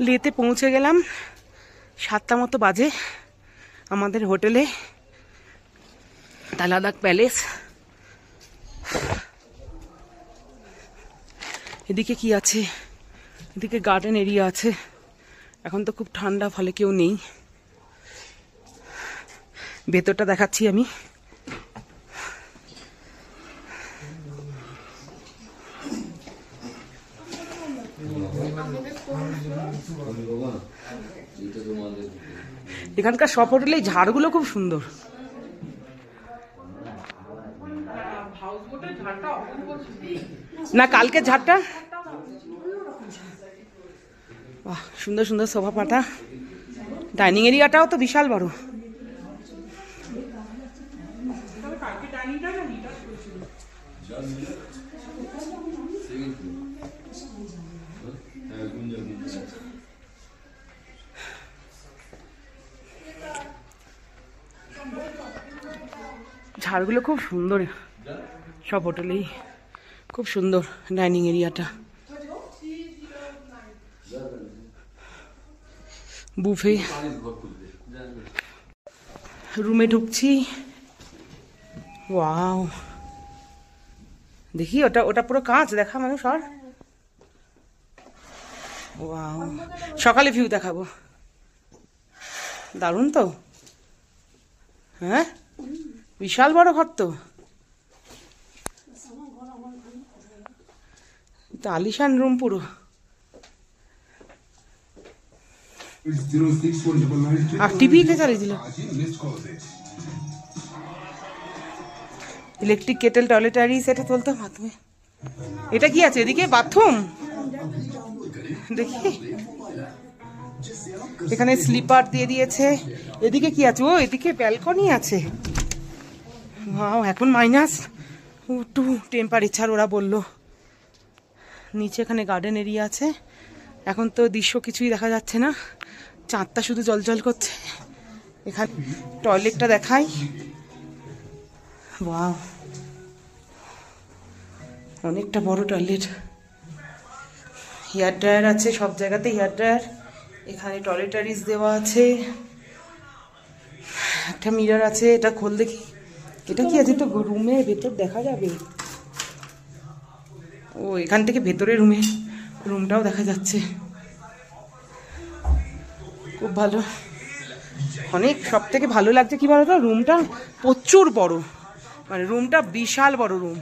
লেতে পৌঁছে গেলাম, 7টা মতো বাজে। আমাদের হোটেলে তালাদাক প্যালেস। এদিকে কি আছে? এদিকে গার্ডেন এরিয়া আছে। এখন তো খুব ঠান্ডা, ফলে কেউ নেই। ভেতরটা দেখাচ্ছি আমি। এখানকার সব হোটেলে ঝাড়গুলো খুব সুন্দর। না, কালকে ঝাড়টা বাহ, সুন্দর সুন্দর সোফা পাতা। ডাইনিং এরিয়াটাও তো বিশাল বড়। ঝাড়গুলো খুব সুন্দর, সব হোটেলেই খুব সুন্দর ডাইনিং এরিয়াটা। বুফে। রুমে ঢুকছি। ওয়াও, দেখি ওটা ওটা পুরো কাঁচ দেখা মানুষ। আর ওয়াও, সকালে ভিউ দেখাবো। দারুণ তো। হ্যাঁ, বিশাল বড় ঘর তো। আলিশান রুম পুরো। আর টিভি কে চালিয়ে দিল। ইলেকট্রিক কেটেল, টয়লেটারি সেটা তুলতে মাধ্যমে। এটা কি আছে এদিকে? বাথরুম দেখি। এখানে স্লিপার দিয়ে দিয়েছে। এদিকে কি আছে? ও, এদিকে ব্যালকনি আছে। ওয়াও, এখন -2 টেম্পারেচার ওরা বললো। নিচে এখানে গার্ডেন এরিয়া আছে। এখন তো দৃশ্য কিছুই দেখা যাচ্ছে না, চাঁদটা শুধু জলজল করছে। এখানে টয়লেটটা দেখাই। ওয়াও, অনেকটা বড় টয়লেট। হেয়ার ড্রায়ার আছে, সব জায়গাতে হেয়ার ড্রায়ার। এখানে টয়লেটারিজ দেওয়া আছে। একটা মিরর আছে, এটা খোল দেখি। এটা কি আছে? তো রুমের ভেতর দেখা যাবে। ও, এখান থেকে ভেতরে রুমটাও দেখা যাচ্ছে। খুব ভালো। অনেক, সব থেকে ভালো লাগছে কি বলতো, রুমটা প্রচুর বড়। মানে রুমটা বিশাল বড় রুম।